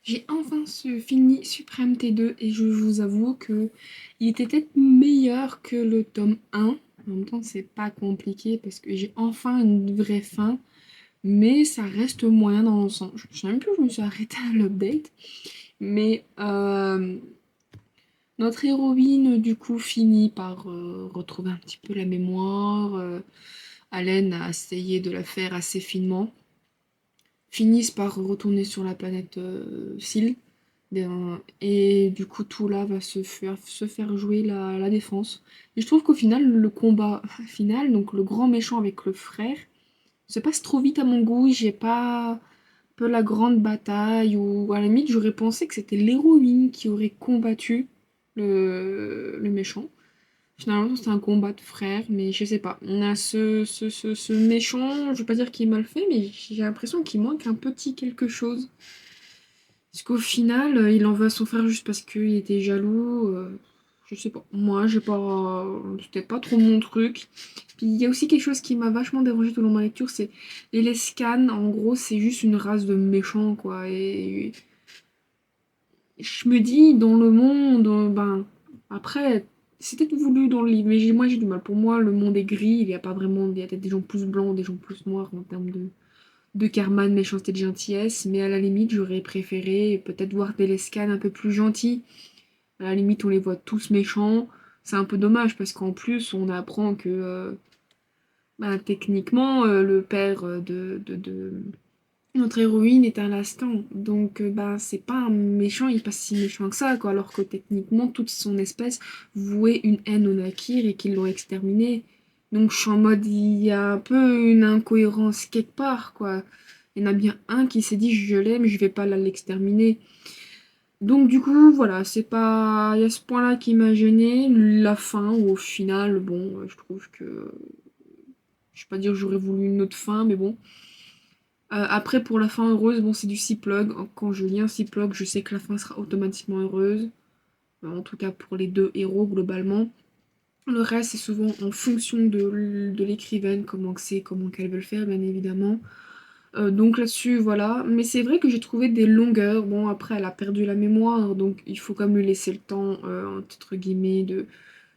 J'ai enfin fini Suprême T2 et je vous avoue que il était peut-être meilleur que le tome 1. En même temps, c'est pas compliqué parce que j'ai enfin une vraie fin, mais ça reste moyen dans l'ensemble. Je sais même plus où je me suis arrêtée à l'update, mais notre héroïne du coup finit par retrouver un petit peu la mémoire. Allen a essayé de la faire assez finement. Finissent par retourner sur la planète Syl. Et du coup, tout là va se faire jouer la défense. Et je trouve qu'au final, le combat final, donc le grand méchant avec le frère, se passe trop vite à mon goût. J'ai pas un peu la grande bataille, ou à la limite, j'aurais pensé que c'était l'héroïne qui aurait combattu le méchant. Finalement, c'était un combat de frères, mais je sais pas. On a ce méchant, je veux pas dire qu'il est mal fait, mais j'ai l'impression qu'il manque un petit quelque chose. Parce qu'au final, il en veut à son frère juste parce qu'il était jaloux. Je sais pas. Moi, j'ai pas. C'était pas trop mon truc. Puis il y a aussi quelque chose qui m'a vachement dérangé tout au long de ma lecture, c'est les Lescanes. En gros, c'est juste une race de méchants, quoi. Et je me dis, dans le monde, ben. Après, c'était tout voulu dans le livre, mais moi j'ai du mal. Pour moi, le monde est gris. Il y a pas vraiment. Il y a peut-être des gens plus blancs, des gens plus noirs en termes de karma, de méchanceté, de gentillesse, mais à la limite, j'aurais préféré peut-être voir des Lescanes un peu plus gentils. À la limite, on les voit tous méchants. C'est un peu dommage parce qu'en plus, on apprend que bah, techniquement, le père de notre héroïne est un Lascan. Donc, bah, c'est pas un méchant, il est pas si méchant que ça, quoi. Alors que techniquement, toute son espèce vouait une haine aux Nakir et qu'ils l'ont exterminé. Donc, je suis en mode, il y a un peu une incohérence quelque part, quoi. Il y en a bien un qui s'est dit, je l'aime, je vais pas l'exterminer. Donc, du coup, voilà, c'est pas. Il y a ce point-là qui m'a gêné. La fin, où au final, bon, je trouve que. Je vais pas dire que j'aurais voulu une autre fin, mais bon. Après, pour la fin heureuse, bon, c'est du Ciplogue. Quand je lis un Ciplogue, je sais que la fin sera automatiquement heureuse. En tout cas, pour les deux héros, globalement. Le reste, c'est souvent en fonction de l'écrivaine, comment qu'elle veut le faire, bien évidemment. Donc là-dessus, voilà. Mais c'est vrai que j'ai trouvé des longueurs. Bon, après, elle a perdu la mémoire, donc il faut quand même lui laisser le temps, entre guillemets,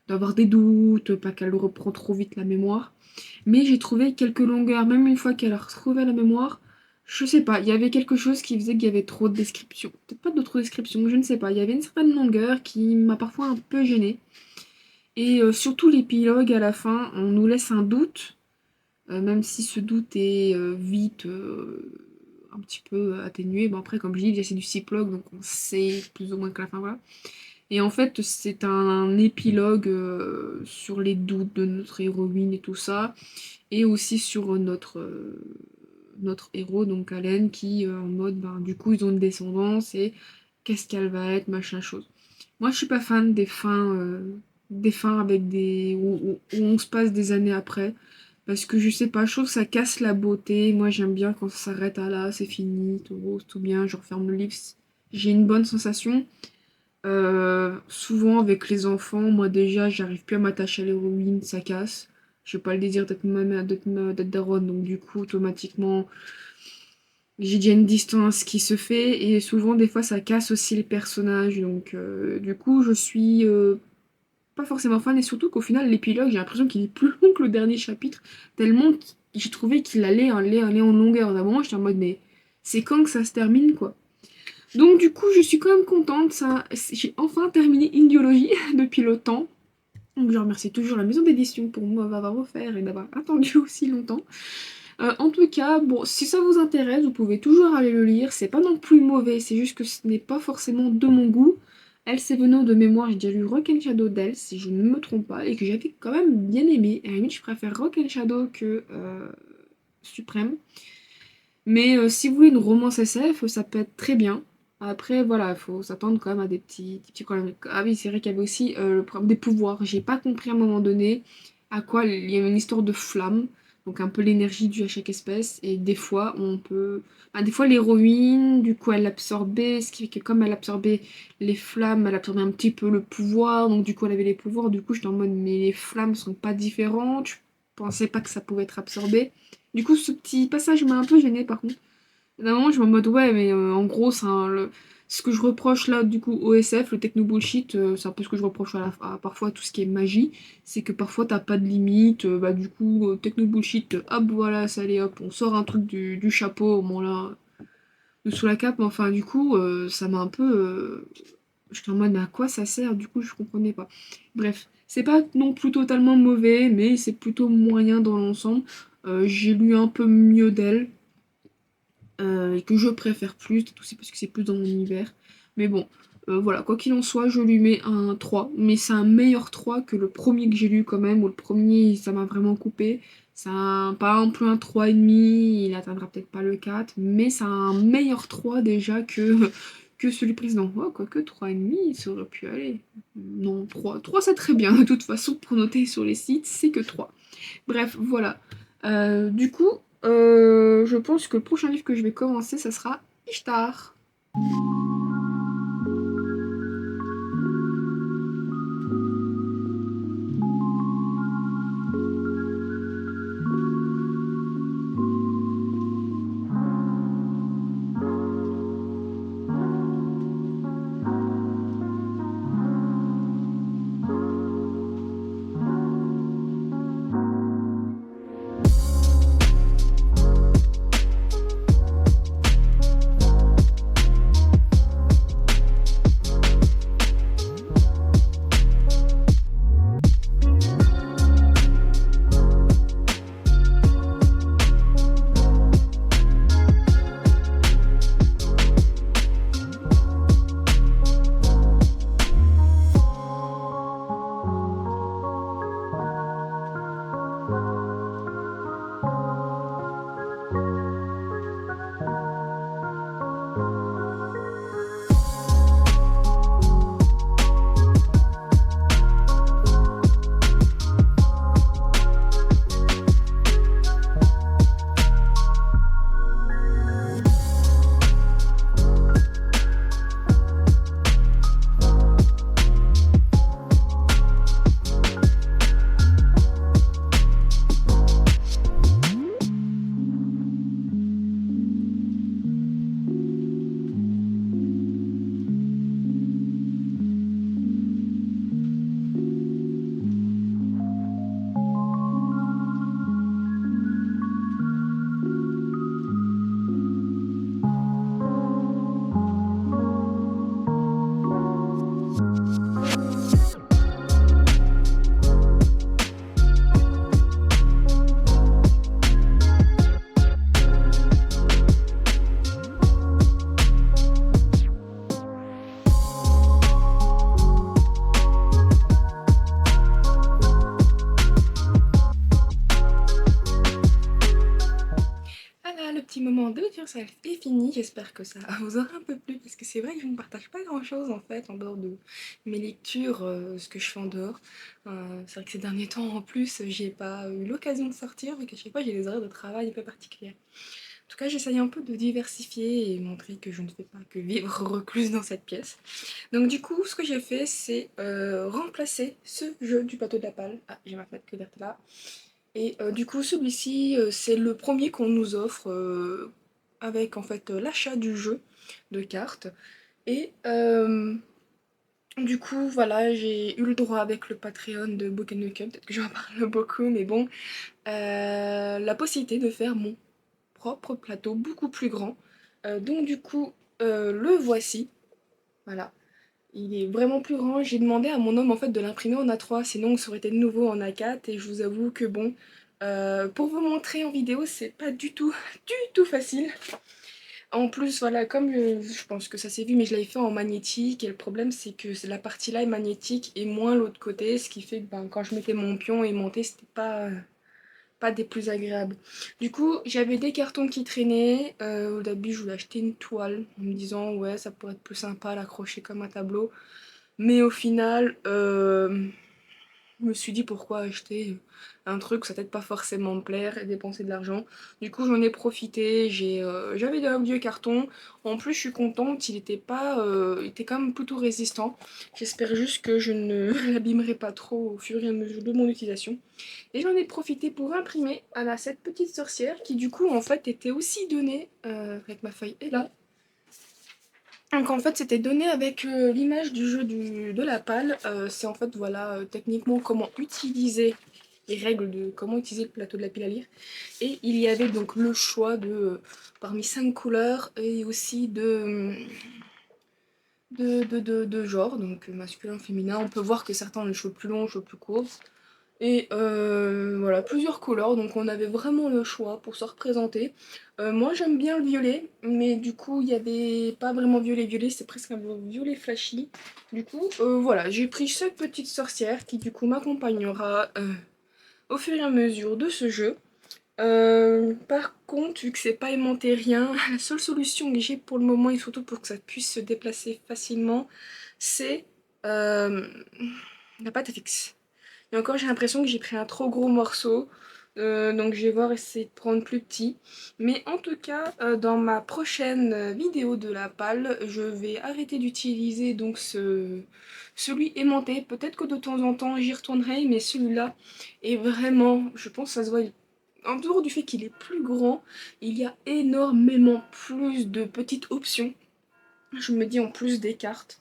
d'avoir des doutes, pas qu'elle reprend trop vite la mémoire. Mais j'ai trouvé quelques longueurs, même une fois qu'elle a retrouvé la mémoire. Je sais pas, il y avait quelque chose qui faisait qu'il y avait trop de descriptions. Peut-être pas de trop de descriptions, je ne sais pas. Il y avait une certaine longueur qui m'a parfois un peu gênée. Et surtout l'épilogue à la fin, on nous laisse un doute, même si ce doute est vite un petit peu atténué. Bon après, comme je dis, c'est du Ciplogue, donc on sait plus ou moins que la fin, voilà. Et en fait, c'est un épilogue sur les doutes de notre héroïne et tout ça, et aussi sur notre héros, donc Allen, qui en mode, ben, du coup, ils ont une descendance, et qu'est-ce qu'elle va être, machin chose. Moi, je suis pas fan des fins avec où on se passe des années après, parce que je sais pas, je trouve que ça casse la beauté. Moi, j'aime bien quand ça s'arrête à là, c'est fini, tout rose, tout bien, je referme le livre. J'ai une bonne sensation. Souvent avec les enfants, moi déjà, j'arrive plus à m'attacher à l'héroïne, ça casse. J'ai pas le désir d'être daronne, donc du coup, automatiquement, j'ai déjà une distance qui se fait, et souvent, des fois, ça casse aussi les personnages. Donc, du coup, je suis pas forcément fan, et surtout qu'au final, l'épilogue, j'ai l'impression qu'il est plus long que le dernier chapitre, tellement j'ai trouvé qu'il allait en longueur. D'un moment, j'étais en mode, mais c'est quand que ça se termine, quoi? Donc du coup, je suis quand même contente. Ça, j'ai enfin terminé Indiologie depuis le temps. Donc je remercie toujours la maison d'édition pour m'avoir offert et d'avoir attendu aussi longtemps. En tout cas, bon, si ça vous intéresse, vous pouvez toujours aller le lire. C'est pas non plus mauvais, c'est juste que ce n'est pas forcément de mon goût. Elle, c'est venant de mémoire, j'ai déjà lu Rock and Shadow d'elle, si je ne me trompe pas, et que j'avais quand même bien aimé. Et à la limite, je préfère Rock and Shadow que Suprême. Mais si vous voulez une romance SF, ça peut être très bien. Après, voilà, il faut s'attendre quand même à des petits problèmes. Ah oui, c'est vrai qu'il y avait aussi le problème des pouvoirs. J'ai pas compris à un moment donné à quoi il y avait une histoire de flamme, donc un peu l'énergie due à chaque espèce. Et des fois, on peut. Des fois, l'héroïne, du coup, elle absorbait, ce qui fait que comme elle absorbait les flammes, elle absorbait un petit peu le pouvoir, donc du coup, elle avait les pouvoirs. Du coup, j'étais en mode, mais les flammes sont pas différentes. Je pensais pas que ça pouvait être absorbé. Du coup, ce petit passage m'a un peu gênée par contre. d'un moment, je suis en mode, ouais, mais en gros, ce que je reproche là, du coup, au SF, le techno bullshit, c'est un peu ce que je reproche à parfois tout ce qui est magie, c'est que parfois t'as pas de limite, bah du coup, techno bullshit, hop, voilà, ça allez, hop, on sort un truc du chapeau au moment là, de sous la cape, mais enfin, du coup, ça m'a un peu. J'étais en mode, mais à quoi ça sert? Du coup, je comprenais pas. Bref, c'est pas non plus totalement mauvais, mais c'est plutôt moyen dans l'ensemble. J'ai lu un peu mieux d'elle et que je préfère plus, peut-être aussi parce que c'est plus dans mon univers. Mais bon, voilà, quoi qu'il en soit, je lui mets un 3. Mais c'est un meilleur 3 que le premier que j'ai lu quand même, où le premier, ça m'a vraiment coupé. Pas un peu un 3,5, il atteindra peut-être pas le 4, mais c'est un meilleur 3 déjà que celui précédent. Oh, quoique 3,5, ça aurait pu aller. Non, 3, 3 c'est très bien. De toute façon, pour noter sur les sites, c'est que 3. Bref, voilà. Du coup, je pense que le prochain livre que je vais commencer, ça sera Ishtar. Voilà, le petit moment de yourself est fini. J'espère que ça vous aura un peu plu parce que c'est vrai que je ne partage pas grand-chose en fait en dehors de mes lectures, ce que je fais en dehors. C'est vrai que ces derniers temps en plus, j'ai pas eu l'occasion de sortir vu qu'à chaque fois j'ai des horaires de travail un peu particuliers. En tout cas, j'essaye un peu de diversifier et montrer que je ne fais pas que vivre recluse dans cette pièce. Donc du coup, ce que j'ai fait, c'est remplacer ce jeu du plateau de la palle. Ah, j'ai ma fenêtre qui est ouverte là. Et du coup, celui-ci, c'est le premier qu'on nous offre avec en fait l'achat du jeu de cartes. Et du coup, voilà, j'ai eu le droit avec le Patreon de Book and Cup, peut-être que j'en parle beaucoup, mais bon, la possibilité de faire mon propre plateau beaucoup plus grand. Donc du coup, le voici. Voilà. Il est vraiment plus grand. J'ai demandé à mon homme en fait de l'imprimer en A3, sinon ça aurait été de nouveau en A4. Et je vous avoue que bon, pour vous montrer en vidéo, c'est pas du tout, du tout facile. En plus, voilà, comme je pense que ça s'est vu, mais je l'avais fait en magnétique. Et le problème, c'est que la partie là est magnétique et moins l'autre côté, ce qui fait que ben, quand je mettais mon pion et montais, c'était pas des plus agréables. Du coup, j'avais des cartons qui traînaient. Au début, je voulais acheter une toile en me disant, ouais, ça pourrait être plus sympa à l'accrocher comme un tableau. Mais au final, Je me suis dit pourquoi acheter un truc, ça peut-être pas forcément me plaire et dépenser de l'argent. Du coup j'en ai profité, j'avais un vieux carton. En plus je suis contente, il était quand même plutôt résistant. J'espère juste que je ne l'abîmerai pas trop au fur et à mesure de mon utilisation. Et j'en ai profité pour imprimer cette petite sorcière qui du coup en fait était aussi donnée, avec ma feuille est là. Donc en fait c'était donné avec l'image du jeu de la palle. C'est en fait voilà techniquement comment utiliser les règles de comment utiliser le plateau de la pile à lire. Et il y avait donc le choix de parmi 5 couleurs et aussi de genre, donc masculin, féminin. On peut voir que certains ont les cheveux plus longs, les cheveux plus courts. Et voilà, plusieurs couleurs, donc on avait vraiment le choix pour se représenter. Moi j'aime bien le violet, mais du coup il y avait pas vraiment violet, c'est presque un violet flashy. Du coup voilà, j'ai pris cette petite sorcière qui du coup m'accompagnera au fur et à mesure de ce jeu. Par contre, vu que c'est pas aimanté rien, la seule solution que j'ai pour le moment, et surtout pour que ça puisse se déplacer facilement, c'est la pâte à fixe. Et encore, j'ai l'impression que j'ai pris un trop gros morceau. Donc je vais voir essayer de prendre plus petit. Mais en tout cas, dans ma prochaine vidéo de la palle, je vais arrêter d'utiliser donc celui aimanté. Peut-être que de temps en temps j'y retournerai, mais celui-là est vraiment, je pense que ça se voit, en dehors du fait qu'il est plus grand, il y a énormément plus de petites options. Je me dis en plus des cartes.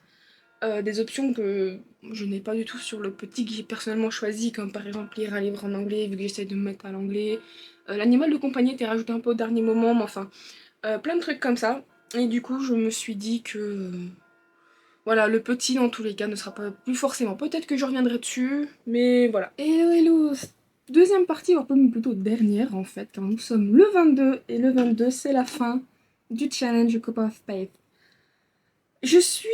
Des options que je n'ai pas du tout sur le petit que j'ai personnellement choisi, comme par exemple lire un livre en anglais, vu que j'essaie de me mettre à l'anglais. L'animal de compagnie était rajouté un peu au dernier moment, mais enfin, plein de trucs comme ça. Et du coup, je me suis dit que, voilà, le petit, dans tous les cas, ne sera pas plus forcément. Peut-être que je reviendrai dessus, mais voilà. Hello, hello! Deuxième partie, un peu plutôt dernière, en fait, car nous sommes le 22, et le 22, c'est la fin du challenge Cup of Faith. Je suis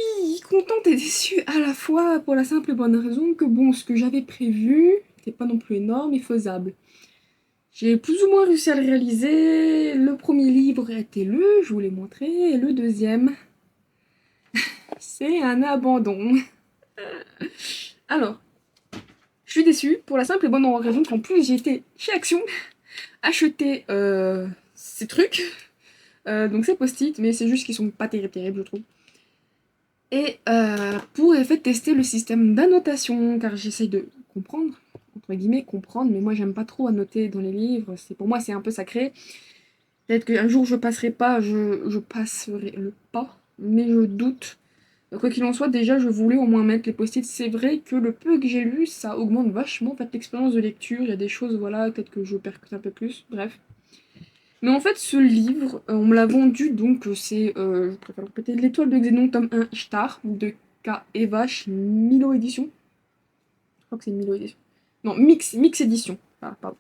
contente et déçue à la fois pour la simple et bonne raison que bon, ce que j'avais prévu n'était pas non plus énorme et faisable. J'ai plus ou moins réussi à le réaliser. Le premier livre a été lu, je vous l'ai montré, et le deuxième, c'est un abandon. Alors, je suis déçue pour la simple et bonne raison qu'en plus j'ai été chez Action acheter ces trucs, donc ces post-it, mais c'est juste qu'ils sont pas terribles, je trouve. Et pour en fait tester le système d'annotation, car j'essaye de comprendre, entre guillemets comprendre, mais moi j'aime pas trop annoter dans les livres, pour moi c'est un peu sacré. Peut-être qu'un jour je passerai pas, je passerai le pas, mais je doute. Quoi qu'il en soit, déjà je voulais au moins mettre les post-it. C'est vrai que le peu que j'ai lu, ça augmente vachement en fait l'expérience de lecture. Il y a des choses, voilà, peut-être que je percute un peu plus, bref. Mais en fait, ce livre, on me l'a vendu, donc c'est, je préfère le répéter, L'étoile de Xénon, tome 1, Ishtar, de K. Evash, Milo Édition. Je crois que c'est Milo Édition. Non, Mix Édition. Ah, pardon,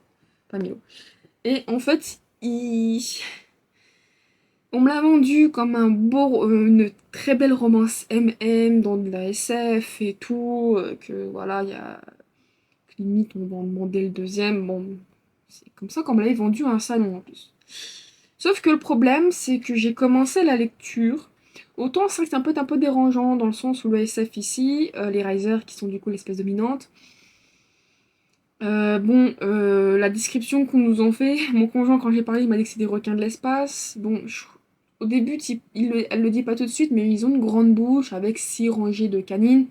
pas Milo. Et en fait, on me l'a vendu comme une très belle romance MM, dans de la SF et tout, que voilà, il y a... Limite, on va en demander le deuxième. Bon, c'est comme ça qu'on me l'avait vendu à un salon en plus. Sauf que le problème, c'est que j'ai commencé la lecture. Autant c'est vrai que c'est un peu dérangeant dans le sens où le SF ici, les risers qui sont du coup l'espèce dominante. La description qu'on nous en fait, mon conjoint quand j'ai parlé, il m'a dit que c'est des requins de l'espace. Bon, au début, elle le dit pas tout de suite, mais ils ont une grande bouche avec 6 rangées de canines.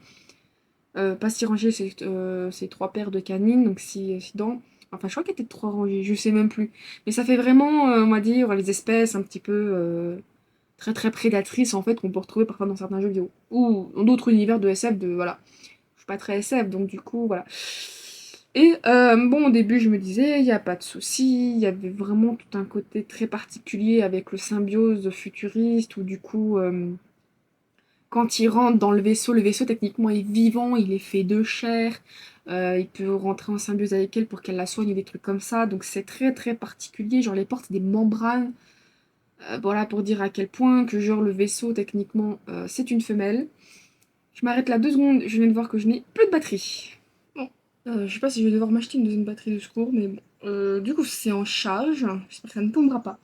Pas 6 rangées, c'est 3 paires de canines, donc 6 dents. Enfin, je crois qu'il y a peut-être 3 rangées, je sais même plus. Mais ça fait vraiment, on va dire, les espèces un petit peu très très prédatrices en fait qu'on peut retrouver parfois dans certains jeux vidéo. Ou dans d'autres univers de SF, voilà. Je suis pas très SF, donc du coup, voilà. Et bon, au début, je me disais, il n'y a pas de souci, il y avait vraiment tout un côté très particulier avec le symbiose futuriste, où du coup, quand il rentre dans le vaisseau techniquement est vivant, il est fait de chair, il peut rentrer en symbiose avec elle pour qu'elle la soigne, ou des trucs comme ça, donc c'est très très particulier, genre les portes, c'est des membranes, voilà pour dire à quel point que genre le vaisseau techniquement c'est une femelle. Je m'arrête là 2 secondes, je viens de voir que je n'ai plus de batterie. Bon, je sais pas si je vais devoir m'acheter une deuxième batterie de secours, mais bon. Du coup c'est en charge, j'espère que ça ne tombera pas.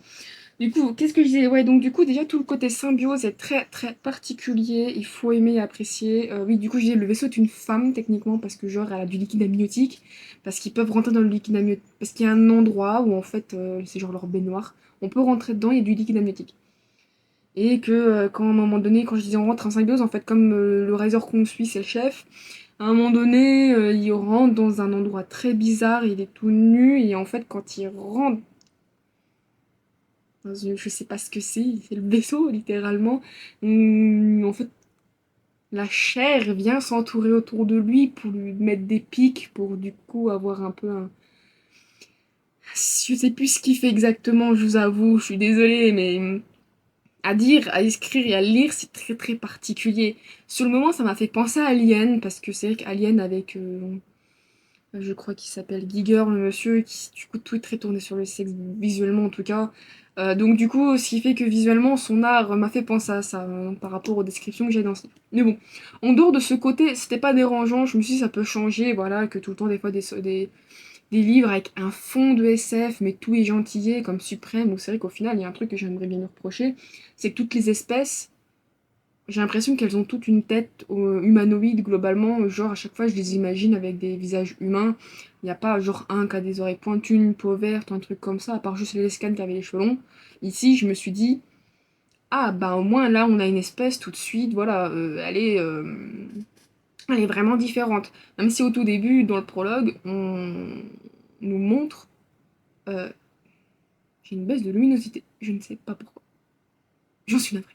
Du coup, qu'est-ce que je disais? Ouais, donc du coup, déjà, tout le côté symbiose est très, très particulier. Il faut aimer et apprécier. Oui, du coup, je disais, le vaisseau est une femme, techniquement, parce que, genre, elle a du liquide amniotique. Parce qu'ils peuvent rentrer dans le liquide amniotique. Parce qu'il y a un endroit où, en fait, c'est genre leur baignoire. On peut rentrer dedans, il y a du liquide amniotique. Et que, quand, à un moment donné, quand je disais on rentre en symbiose, en fait, comme le Razor qu'on suit, c'est le chef, à un moment donné, il rentre dans un endroit très bizarre, il est tout nu, et en fait, quand il rentre je sais pas ce que c'est le vaisseau, littéralement. En fait, la chair vient s'entourer autour de lui pour lui mettre des pics, pour du coup avoir un peu un... Je sais plus ce qu'il fait exactement, je vous avoue, je suis désolée, mais à dire, à écrire et à lire, c'est très très particulier. Sur le moment, ça m'a fait penser à Alien, parce que c'est vrai qu'Alien avec... je crois qu'il s'appelle Giger, le monsieur, qui du coup tout est très tourné sur le sexe, visuellement en tout cas. Donc du coup, ce qui fait que visuellement, son art m'a fait penser à ça, par rapport aux descriptions que j'ai dans ce livre. Mais bon, en dehors de ce côté, c'était pas dérangeant, je me suis dit ça peut changer, voilà, que tout le temps des fois des livres avec un fond de SF, mais tout est gentillé, comme Suprême, où c'est vrai qu'au final, il y a un truc que j'aimerais bien lui reprocher, c'est que toutes les espèces j'ai l'impression qu'elles ont toutes une tête humanoïde globalement, genre à chaque fois je les imagine avec des visages humains. Il n'y a pas genre un qui a des oreilles pointues, une peau verte, un truc comme ça, à part juste les scans qui avaient les cheveux longs. Ici je me suis dit, ah bah au moins là on a une espèce tout de suite, voilà, elle est vraiment différente. Même si au tout début, dans le prologue, on nous montre... euh, j'ai une baisse de luminosité, je ne sais pas pourquoi. J'en suis navrée.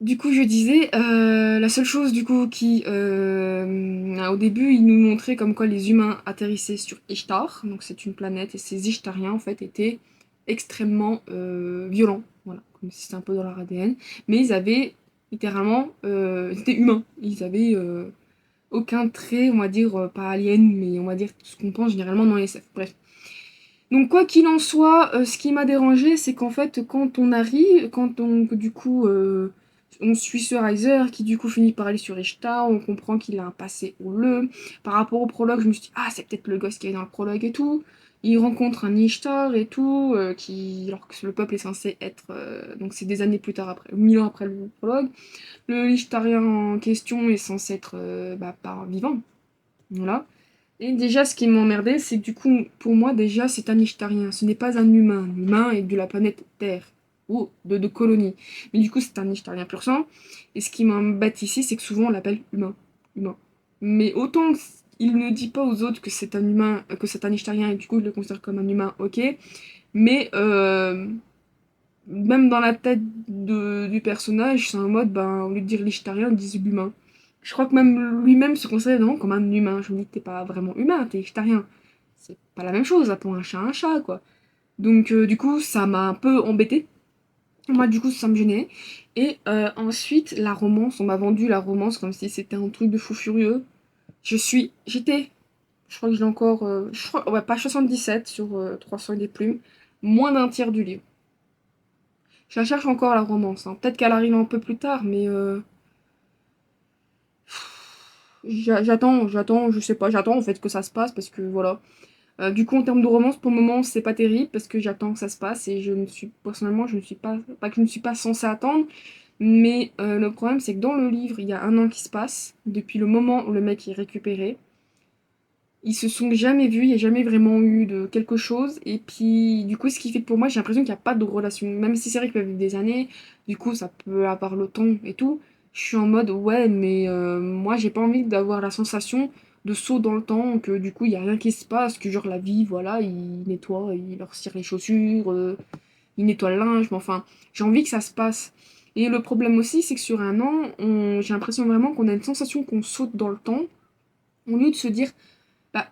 Du coup, je disais, la seule chose du coup qui, au début, ils nous montraient comme quoi les humains atterrissaient sur Ishtar, donc c'est une planète, et ces Ishtariens en fait étaient extrêmement violents, voilà, comme si c'était un peu dans leur ADN, mais ils avaient littéralement, ils étaient humains, ils avaient aucun trait, on va dire, pas alien, mais on va dire ce qu'on pense généralement dans les SF, bref. Donc quoi qu'il en soit, ce qui m'a dérangé, c'est qu'en fait, quand on arrive, quand on, du coup, on suit ce Riser, qui du coup finit par aller sur Ishtar, on comprend qu'il a un passé houleux. Par rapport au prologue, je me suis dit, ah, c'est peut-être le gosse qui est dans le prologue et tout. Il rencontre un Ishtar et tout, alors que le peuple est censé être, donc c'est des années plus tard après, 1000 ans après le prologue. Le Ishtarien en question est censé être, pas vivant, voilà. Et déjà, ce qui m'emmerdait, c'est que du coup, pour moi, déjà, c'est un Ishtarien. Ce n'est pas un humain. L'humain est de la planète Terre, ou de colonie. Mais du coup, c'est un Ishtarien pur sang. Et ce qui m'embête ici, c'est que souvent, on l'appelle humain. Humain. Mais autant il ne dit pas aux autres que c'est un humain, que c'est un Ishtarien, et du coup, il le considère comme un humain, ok. Mais même dans la tête du personnage, c'est en mode, ben, au lieu de dire l'Ishtarien, ils disent l'humain. Je crois que même lui-même se considère vraiment comme un humain. Je me dis que t'es pas vraiment humain, t'es végétarien. C'est pas la même chose, appelons un chat, quoi. Donc, du coup, ça m'a un peu embêté. Moi, du coup, ça me gênait. Et ensuite, la romance, on m'a vendu la romance comme si c'était un truc de fou furieux. J'étais, je crois que j'ai encore, je crois, ouais, page 77 sur 300 et des plumes, moins d'un tiers du livre. Je la cherche encore la romance, hein. Peut-être qu'elle arrive un peu plus tard, mais j'attends, je sais pas, j'attends en fait que ça se passe parce que voilà. Du coup, en termes de romance, pour le moment, c'est pas terrible parce que j'attends que ça se passe et je ne suis, personnellement, je ne suis pas que je ne suis pas censée attendre, mais le problème, c'est que dans le livre, il y a un an qui se passe depuis le moment où le mec est récupéré. Ils se sont jamais vus, il n'y a jamais vraiment eu de quelque chose. Et puis, du coup, ce qui fait que pour moi, j'ai l'impression qu'il n'y a pas de relation. Même si c'est vrai qu'ils peuvent vivre des années, du coup, ça peut avoir le temps et tout. Je suis en mode, ouais, mais moi, j'ai pas envie d'avoir la sensation de saut dans le temps, que du coup, il n'y a rien qui se passe, que genre la vie, voilà, il nettoie, il leur cire les chaussures, il nettoie le linge, mais enfin, j'ai envie que ça se passe. Et le problème aussi, c'est que sur un an, j'ai l'impression vraiment qu'on a une sensation qu'on saute dans le temps, au lieu de se dire, bah,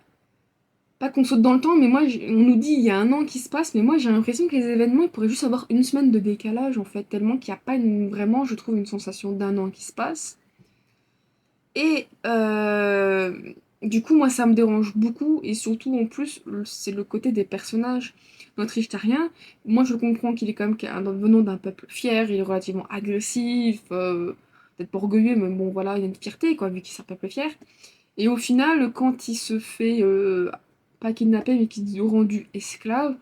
pas qu'on saute dans le temps, mais moi, on nous dit il y a un an qui se passe, mais moi j'ai l'impression que les événements, ils pourraient juste avoir une semaine de décalage en fait, tellement qu'il n'y a pas vraiment, je trouve, une sensation d'un an qui se passe. Et du coup, moi ça me dérange beaucoup, et surtout en plus, c'est le côté des personnages. Notre Ishtarien, moi je comprends qu'il est quand même venant d'un peuple fier, il est relativement agressif, peut-être pas orgueilleux, mais bon voilà, il a une fierté quoi, vu qu'il est un peuple fier. Et au final, quand il se fait, pas kidnapper, mais qu'il est rendu esclave,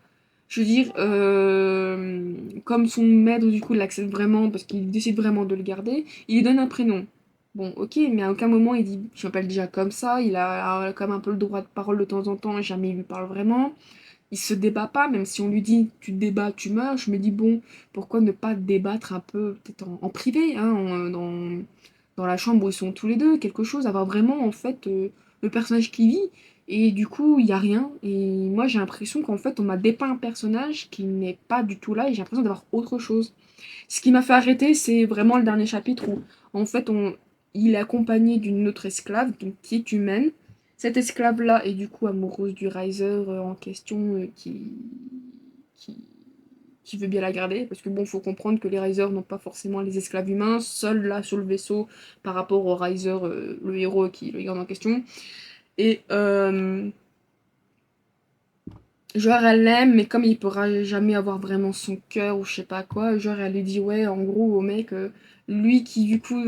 Je veux dire, comme son maître, du coup, l'accepte vraiment parce qu'il décide vraiment de le garder, il lui donne un prénom. Bon, ok, mais à aucun moment il dit je m'appelle déjà comme ça, il a quand même un peu le droit de parole de temps en temps, jamais il lui parle vraiment. Il se débat pas, même si on lui dit tu te débats, tu meurs. Je me dis bon, pourquoi ne pas débattre un peu, peut-être en privé, hein, dans la chambre où ils sont tous les deux, quelque chose, avoir vraiment en fait le personnage qui vit. Et du coup, il y a rien. Et moi, j'ai l'impression qu'en fait, on m'a dépeint un personnage qui n'est pas du tout là, et j'ai l'impression d'avoir autre chose. Ce qui m'a fait arrêter, c'est vraiment le dernier chapitre où en fait, il est accompagné d'une autre esclave, donc qui est humaine. Cette esclave-là est du coup amoureuse du Riser en question qui, qui veut bien la garder. Parce que bon, faut comprendre que les Risers n'ont pas forcément les esclaves humains, seuls là sur le vaisseau par rapport au Riser, le héros qui le garde en question. Et genre elle l'aime, mais comme il pourra jamais avoir vraiment son cœur ou je sais pas quoi, genre elle lui dit ouais, en gros au mec, lui qui du coup,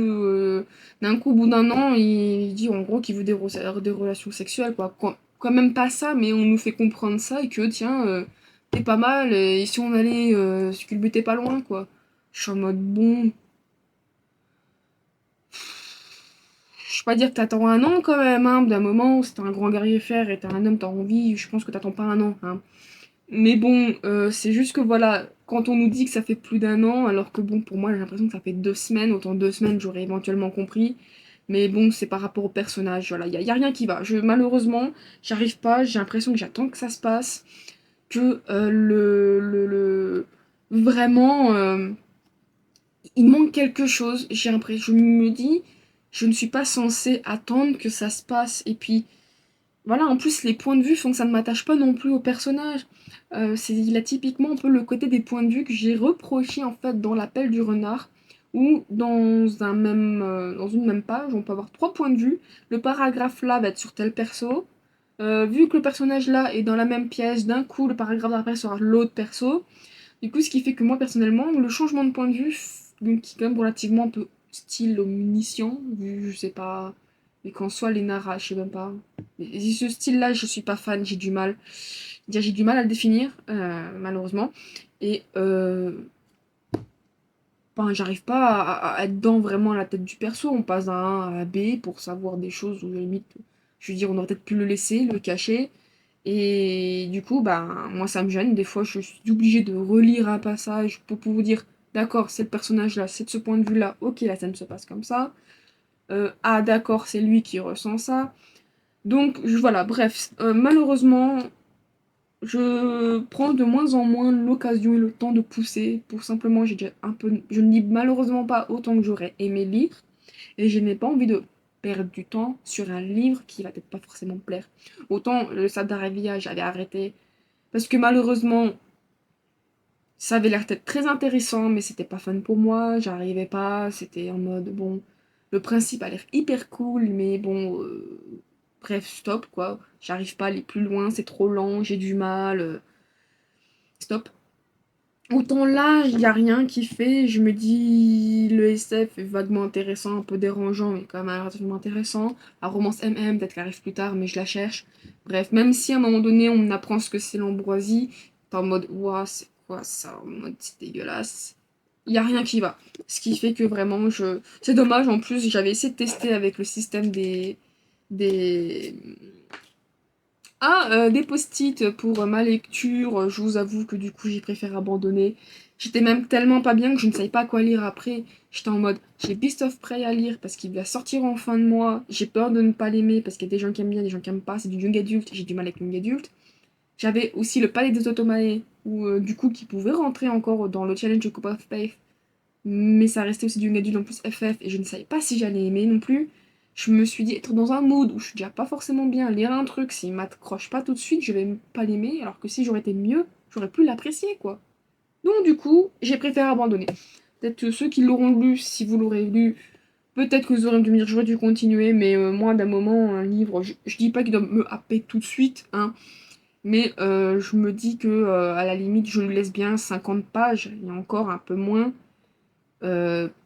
d'un coup au bout d'un an, il dit en gros qu'il veut des relations sexuelles quoi. Quand même pas ça, mais on nous fait comprendre ça et que tiens, t'es pas mal, et si on allait sculbuter pas loin quoi. Je suis en mode bon, je vais pas dire que t'attends un an quand même, hein, d'un moment où c'est un grand guerrier fer et t'as un homme, t'as envie, je pense que t'attends pas un an, hein. Mais bon, c'est juste que voilà, quand on nous dit que ça fait plus d'un an, alors que bon, pour moi, j'ai l'impression que ça fait 2 semaines, autant 2 semaines, j'aurais éventuellement compris. Mais bon, c'est par rapport au personnage, voilà, y a rien qui va. Malheureusement, j'arrive pas, j'ai l'impression que j'attends que ça se passe, que vraiment, il manque quelque chose. J'ai l'impression, je me dis, je ne suis pas censée attendre que ça se passe. Et puis, voilà, en plus, les points de vue font que ça ne m'attache pas non plus au personnage. Il a typiquement un peu le côté des points de vue que j'ai reproché en fait dans l'appel du renard, où dans une même page, on peut avoir 3 points de vue. Le paragraphe là va être sur tel perso. Vu que le personnage là est dans la même pièce, d'un coup, le paragraphe d'après sera l'autre perso. Du coup, ce qui fait que moi, personnellement, le changement de point de vue, donc, qui est quand même relativement un peu style omniscient, vu, je sais pas, mais qu'en soit les narras, je sais même pas. Et ce style-là, je suis pas fan, j'ai du mal. J'ai du mal à le définir, malheureusement. Et ben, j'arrive pas à être dans vraiment la tête du perso. On passe d'un A à B pour savoir des choses où, limite, je veux dire, on aurait peut-être pu le laisser, le cacher. Et du coup, ben, moi, ça me gêne. Des fois, je suis obligée de relire un passage pour vous dire, d'accord, c'est le personnage-là, c'est de ce point de vue-là, ok, la scène se passe comme ça. Ah, d'accord, c'est lui qui ressent ça. Donc, voilà, bref, malheureusement, je prends de moins en moins l'occasion et le temps de pousser pour simplement, j'ai déjà un peu, je ne lis malheureusement pas autant que j'aurais aimé lire et je n'ai pas envie de perdre du temps sur un livre qui va peut-être pas forcément me plaire. Autant le Sadarevia, j'avais arrêté parce que malheureusement, ça avait l'air d'être très intéressant, mais c'était pas fun pour moi, j'arrivais pas, c'était en mode bon, le principe a l'air hyper cool, mais bon, bref, stop quoi, j'arrive pas à aller plus loin, c'est trop lent, j'ai du mal, stop. Autant là, il n'y a rien qui fait, je me dis le SF est vaguement intéressant, un peu dérangeant, mais quand même relativement intéressant. La romance MM, peut-être qu'elle arrive plus tard, mais je la cherche. Bref, même si à un moment donné on apprend ce que c'est l'ambroisie, t'es en mode ouah, c'est quoi ça? En mode c'est dégueulasse. Il n'y a rien qui va. Ce qui fait que vraiment, je. C'est dommage, en plus, j'avais essayé de tester avec le système des, des post-it pour ma lecture, je vous avoue que du coup j'ai préféré abandonner. J'étais même tellement pas bien que je ne savais pas quoi lire après. J'étais en mode, j'ai Beast of Prey à lire parce qu'il va sortir en fin de mois. J'ai peur de ne pas l'aimer parce qu'il y a des gens qui aiment bien, des gens qui aiment pas. C'est du young adult, j'ai du mal avec le young adult. J'avais aussi le Palais des Automates, où du coup qui pouvait rentrer encore dans le challenge Cup of Faith, mais ça restait aussi du young adulte en plus FF et je ne savais pas si j'allais aimer non plus. Je me suis dit être dans un mood où je suis déjà pas forcément bien, lire un truc, s'il m'accroche pas tout de suite, je vais pas l'aimer, alors que si j'aurais été mieux, j'aurais pu l'apprécier quoi. Donc du coup, j'ai préféré abandonner. Peut-être que ceux qui l'auront lu, si vous l'aurez lu, peut-être que vous aurez dû me dire j'aurais dû continuer, mais moi d'un moment, un livre, je dis pas qu'il doit me happer tout de suite, hein, mais je me dis que à la limite, je lui laisse bien 50 pages, et encore un peu moins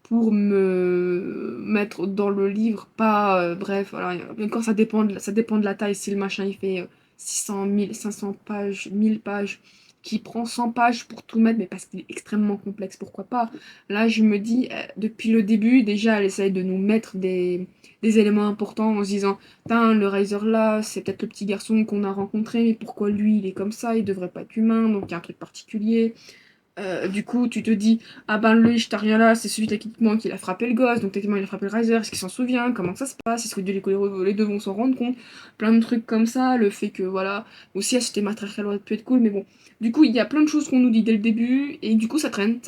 pour me mettre dans le livre, pas bref, voilà, encore ça dépend de la taille, si le machin il fait 600, 1000, 500 pages, 1000 pages, qui prend 100 pages pour tout mettre, mais parce qu'il est extrêmement complexe, pourquoi pas. Là, je me dis, depuis le début, déjà, elle essaye de nous mettre des éléments importants en se disant, putain, le Riser là, c'est peut-être le petit garçon qu'on a rencontré, mais pourquoi lui, il est comme ça, il devrait pas être humain, donc il y a un truc particulier. Du coup, tu te dis, ah ben lui, je rien là, c'est celui techniquement qui a frappé le gosse, donc techniquement il a frappé le Riser, est-ce qu'il s'en souvient, comment ça se passe, est-ce que les deux vont s'en rendre compte, plein de trucs comme ça, le fait que voilà, aussi acheter matériel aurait pu être cool, mais bon. Du coup, il y a plein de choses qu'on nous dit dès le début, et du coup ça traîne,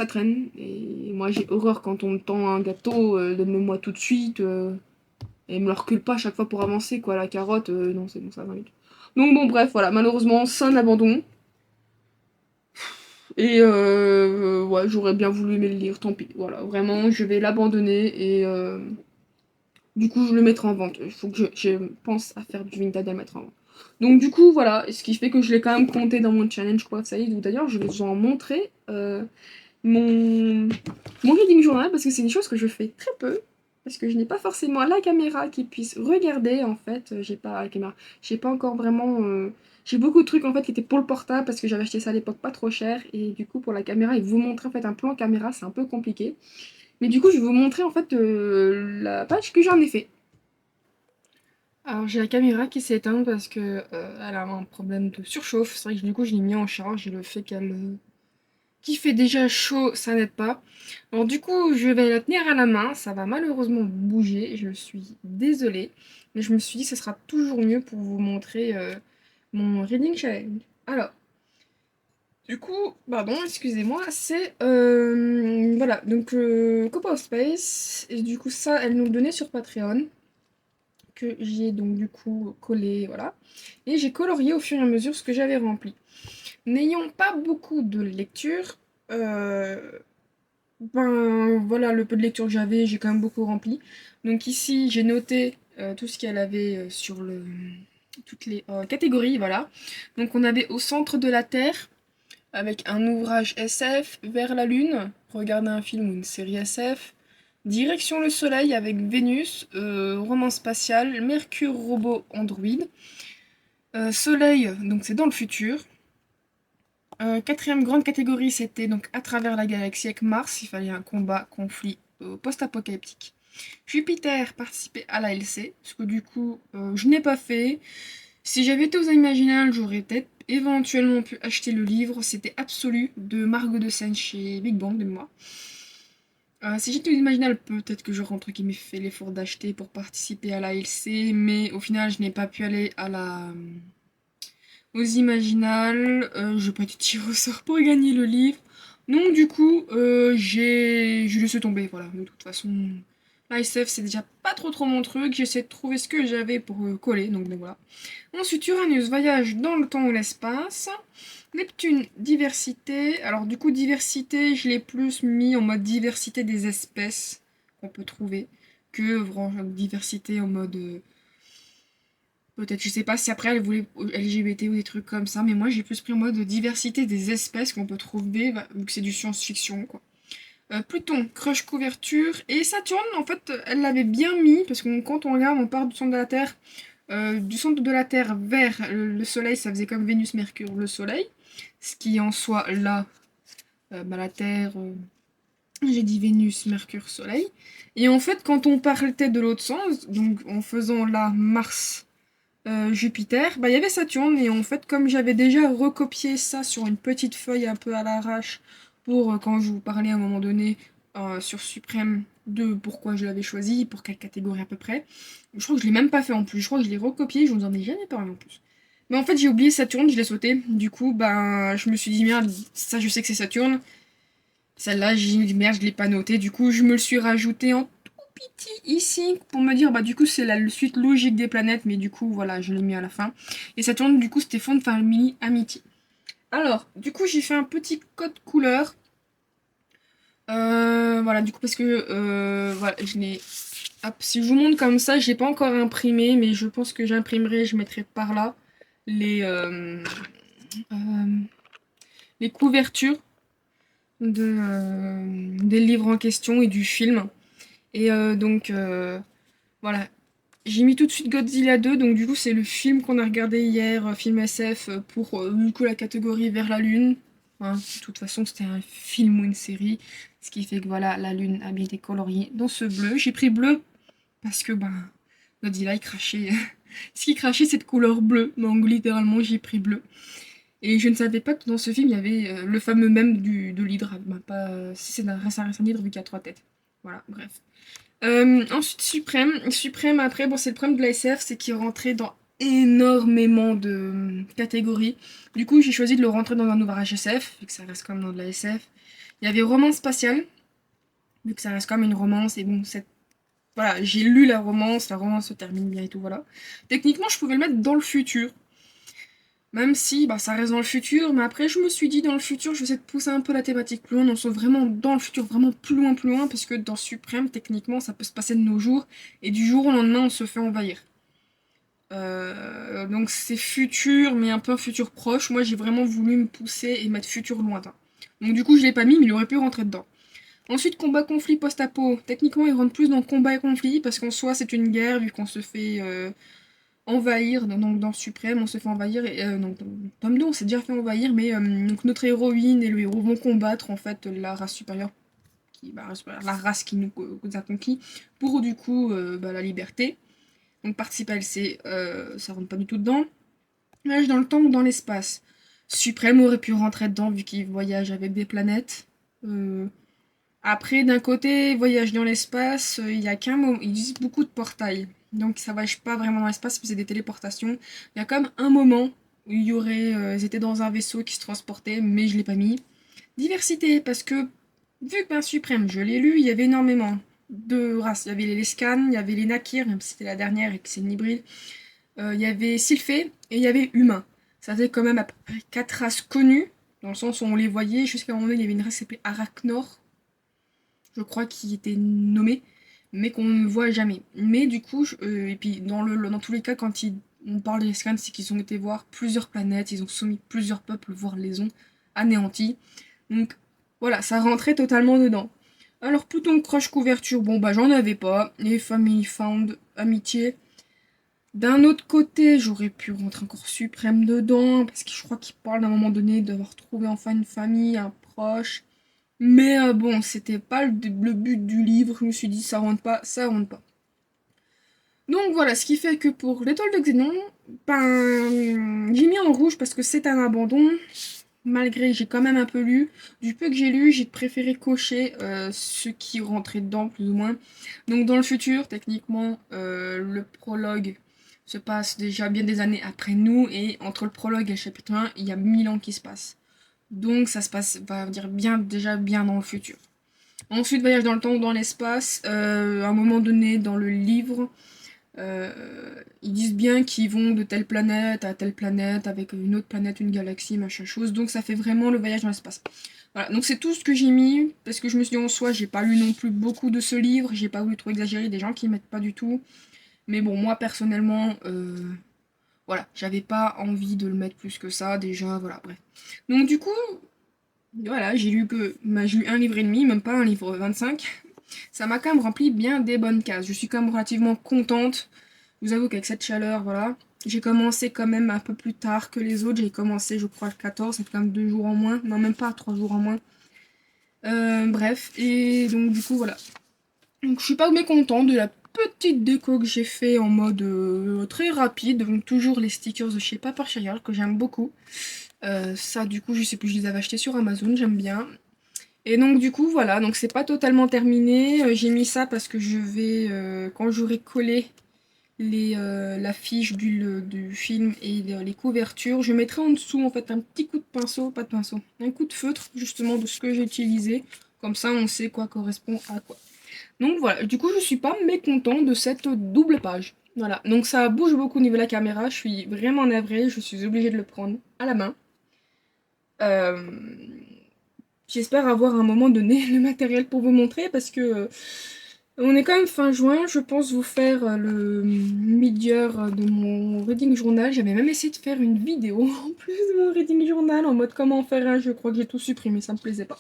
et moi j'ai horreur quand on me tend un gâteau, donne-le-moi tout de suite, et me le recule pas à chaque fois pour avancer, quoi, la carotte, non c'est bon, ça va vite. Donc bon, bref, voilà, malheureusement, c'est un abandon. Et ouais, j'aurais bien voulu aimer le lire, tant pis. Voilà, vraiment, je vais l'abandonner et du coup, je le mettrai en vente. Il faut que je pense à faire du vintage et à le mettre en vente. Donc du coup, voilà, ce qui fait que je l'ai quand même compté dans mon challenge quoi, ça y est. Donc d'ailleurs, je vais vous en montrer mon, mon reading journal parce que c'est une chose que je fais très peu. Parce que je n'ai pas forcément la caméra qui puisse regarder en fait. J'ai pas la caméra. J'ai pas encore vraiment. J'ai beaucoup de trucs en fait qui étaient pour le portable parce que j'avais acheté ça à l'époque pas trop cher. Et du coup pour la caméra et vous montrer en fait un plan caméra c'est un peu compliqué. Mais du coup je vais vous montrer en fait la page que j'en ai fait. Alors j'ai la caméra qui s'éteint parce que elle a un problème de surchauffe. C'est vrai que du coup je l'ai mis en charge et le fait qu'elle qui fait déjà chaud, ça n'aide pas. Alors du coup, je vais la tenir à la main, ça va malheureusement bouger, je suis désolée, mais je me suis dit que ce sera toujours mieux pour vous montrer mon reading challenge. Alors, du coup, pardon, excusez-moi, c'est voilà, donc Copa of Space, et du coup ça, elle nous le donnait sur Patreon, que j'ai donc du coup collé, voilà, et j'ai colorié au fur et à mesure ce que j'avais rempli. N'ayant pas beaucoup de lecture, ben voilà, le peu de lecture que j'avais, j'ai quand même beaucoup rempli. Donc ici, j'ai noté tout ce qu'elle avait sur toutes les catégories, voilà. Donc on avait Au centre de la Terre, avec un ouvrage SF, Vers la Lune, regarder un film ou une série SF. Direction le Soleil avec Vénus, roman spatial, Mercure, robot, Android. Soleil, donc c'est dans le futur. Quatrième grande catégorie, c'était donc à travers la galaxie avec Mars, il fallait un combat, conflit post-apocalyptique. Jupiter participait à la LC, ce que du coup je n'ai pas fait. Si j'avais été aux Imaginales, j'aurais peut-être éventuellement pu acheter le livre, c'était Absolu de Margot de Seine chez Big Bang de moi. Si j'étais aux Imaginales, peut-être que j'aurais entre guillemets fait l'effort d'acheter pour participer à la LC, mais au final je n'ai pas pu aller à la aux Imaginales, je n'ai pas été tiré au sort pour gagner le livre. Donc du coup, j'ai laissé tomber, voilà. De toute façon, l'ISF c'est déjà pas trop mon truc. J'essaie de trouver ce que j'avais pour coller, donc voilà. Ensuite, Uranus, voyage dans le temps ou l'espace. Neptune, diversité. Alors du coup, diversité, je l'ai plus mis en mode diversité des espèces qu'on peut trouver que vraiment diversité en mode peut-être, je sais pas si après elle voulait LGBT ou des trucs comme ça, mais moi j'ai plus pris en mode diversité des espèces qu'on peut trouver, vu que c'est du science-fiction, quoi. Pluton, crush couverture, et Saturne, en fait, elle l'avait bien mis, parce que quand on regarde, on part du centre de la Terre vers le Soleil, ça faisait comme Vénus, Mercure, le Soleil, ce qui en soit là, la Terre, j'ai dit Vénus, Mercure, Soleil, et en fait, quand on partait de l'autre sens, donc en faisant là Mars, Jupiter, bah il y avait Saturne et en fait comme j'avais déjà recopié ça sur une petite feuille un peu à l'arrache pour quand je vous parlais à un moment donné sur Suprême de pourquoi je l'avais choisi, pour quelle catégorie à peu près, je crois que je l'ai même pas fait en plus, je crois que je l'ai recopié, je vous en ai jamais parlé en plus. Mais en fait j'ai oublié Saturne, je l'ai sauté, du coup bah je me suis dit merde, ça je sais que c'est Saturne, celle-là j'ai dit merde je l'ai pas noté, du coup je me le suis rajouté en petit ici pour me dire bah du coup c'est la suite logique des planètes mais du coup voilà je l'ai mis à la fin et ça tourne du coup c'était Fond de Famille Amitié. Alors du coup j'ai fait un petit code couleur voilà du coup parce que voilà je l'ai hop, si je vous montre comme ça je l'ai pas encore imprimé mais je pense que j'imprimerai, je mettrai par là les euh, les couvertures des livres en question et du film et donc voilà. J'ai mis tout de suite Godzilla 2, donc du coup c'est le film qu'on a regardé hier, film SF, pour du coup la catégorie vers la Lune. Hein, de toute façon c'était un film ou une série, ce qui fait que voilà, la Lune a bien été coloriée dans ce bleu. J'ai pris bleu parce que ben Godzilla il crachait. Ce qui crachait c'est de couleur bleue, donc littéralement j'ai pris bleu. Et je ne savais pas que dans ce film il y avait le fameux mème de l'hydre. Ben, pas, si c'est un hydre vu qu'il y a trois têtes. Voilà, bref. Ensuite, Suprême, après, bon, c'est le problème de la SF, c'est qu'il rentrait dans énormément de catégories. Du coup, j'ai choisi de le rentrer dans un ouvrage SF, vu que ça reste comme dans de la SF. Il y avait romance spatiale, vu que ça reste comme une romance, et bon, voilà, j'ai lu la romance se termine bien et tout, voilà. Techniquement, je pouvais le mettre dans le futur, même si bah, ça reste dans le futur, mais après je me suis dit dans le futur, je vais essayer de pousser un peu la thématique plus loin, on soit vraiment dans le futur, vraiment plus loin, parce que dans Suprême, techniquement, ça peut se passer de nos jours, et du jour au lendemain, on se fait envahir. Donc c'est futur, mais un peu futur proche. Moi, j'ai vraiment voulu me pousser et mettre futur lointain. Donc du coup, je l'ai pas mis, mais il aurait pu rentrer dedans. Ensuite, combat, conflit, post-apo. Techniquement, il rentre plus dans combat et conflit, parce qu'en soi, c'est une guerre, vu qu'on se fait envahir, donc dans Suprême, on se fait envahir, et donc dans tome 2, on s'est déjà fait envahir, mais donc notre héroïne et le héros vont combattre en fait la race supérieure, la race qui nous a conquis, pour du coup bah, la liberté. Donc participer à LC, ça rentre pas du tout dedans. Voyage dans le temps ou dans l'espace. Suprême aurait pu rentrer dedans vu qu'il voyage avec des planètes. Euh, Après, d'un côté, voyage dans l'espace, il y a qu'un moment. Ils utilisent beaucoup de portails. Donc ça voyage pas vraiment dans l'espace, mais c'est des téléportations. Il y a comme un moment où il y aurait. Ils étaient dans un vaisseau qui se transportait, mais je l'ai pas mis. Diversité, parce que vu que ben, Suprême, je l'ai lu, il y avait énormément de races. Il y avait les Lescan, il y avait les Nakir, même si c'était la dernière et que c'est une hybride. Il y avait Sylphé et il y avait Humain. Ça faisait quand même à peu près 4 races connues, dans le sens où on les voyait. Jusqu'à un moment donné, il y avait une race qui s'appelait Arachnor, je crois, qui était nommée, mais qu'on ne voit jamais. Mais du coup, et puis dans tous les cas, quand on parle des scans, c'est qu'ils ont été voir plusieurs planètes, ils ont soumis plusieurs peuples, voire les ont anéantis. Donc voilà, ça rentrait totalement dedans. Alors Pluton Crush couverture, bon bah j'en avais pas. Les Family Found, amitié. D'un autre côté, j'aurais pu rentrer encore Suprême dedans, parce que je crois qu'il parle d'un moment donné d'avoir trouvé enfin une famille, un proche. Mais bon, c'était pas le but du livre. Je me suis dit, ça rentre pas, ça rentre pas. Donc voilà, ce qui fait que pour l'étoile de Xénon, ben, j'ai mis en rouge parce que c'est un abandon. Malgré que j'ai quand même un peu lu. Du peu que j'ai lu, j'ai préféré cocher ce qui rentrait dedans, plus ou moins. Donc dans le futur, techniquement, le prologue se passe déjà bien des années après nous. Et entre le prologue et le chapitre 1, il y a 1000 ans qui se passent. Donc ça se passe, on va dire, déjà bien dans le futur. Ensuite, voyage dans le temps ou dans l'espace. À un moment donné, dans le livre, ils disent bien qu'ils vont de telle planète à telle planète, avec une autre planète, une galaxie, machin chose. Donc ça fait vraiment le voyage dans l'espace. Voilà, donc c'est tout ce que j'ai mis, parce que je me suis dit en soi, j'ai pas lu non plus beaucoup de ce livre, j'ai pas voulu trop exagérer, des gens qui mettent pas du tout. Mais bon, moi personnellement, voilà, j'avais pas envie de le mettre plus que ça, déjà, voilà, bref. Donc du coup, voilà, j'ai lu un livre et demi, même pas un livre 25. Ça m'a quand même rempli bien des bonnes cases. Je suis quand même relativement contente. Je vous avoue qu'avec cette chaleur, voilà. J'ai commencé quand même un peu plus tard que les autres. J'ai commencé, je crois, le 14. C'est quand même 2 jours en moins. Non, même pas 3 jours en moins. Bref, et donc du coup, voilà. Donc je suis pas mécontente de la petite déco que j'ai fait en mode très rapide. Donc toujours les stickers de chez Papa Shire que j'aime beaucoup. Ça, du coup, je sais plus, je les avais achetés sur Amazon, j'aime bien. Et donc du coup voilà, donc c'est pas totalement terminé. J'ai mis ça parce que je vais, quand j'aurai collé la fiche du film et les couvertures, je mettrai en dessous en fait un petit coup de pinceau, pas de pinceau, un coup de feutre justement de ce que j'ai utilisé. Comme ça on sait quoi correspond à quoi. Donc voilà, du coup je suis pas mécontent de cette double page. Voilà, donc ça bouge beaucoup au niveau de la caméra, je suis vraiment navrée, je suis obligée de le prendre à la main. Euh, J'espère avoir à un moment donné le matériel pour vous montrer parce que on est quand même fin juin. Je pense vous faire le mid-year de mon reading journal. J'avais même essayé de faire une vidéo en plus de mon reading journal en mode comment faire un. Je crois que j'ai tout supprimé, ça me plaisait pas.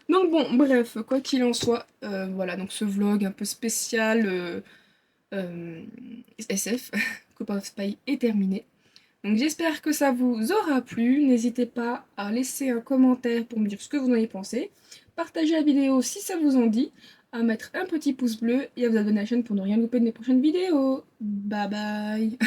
Donc bon, bref, quoi qu'il en soit, voilà donc ce vlog un peu spécial. euh, SF, Coupe of Spy est terminé. Donc j'espère que ça vous aura plu. N'hésitez pas à laisser un commentaire pour me dire ce que vous en avez pensé. Partagez la vidéo si ça vous en dit. À mettre un petit pouce bleu et à vous abonner à la chaîne pour ne rien louper de mes prochaines vidéos. Bye bye.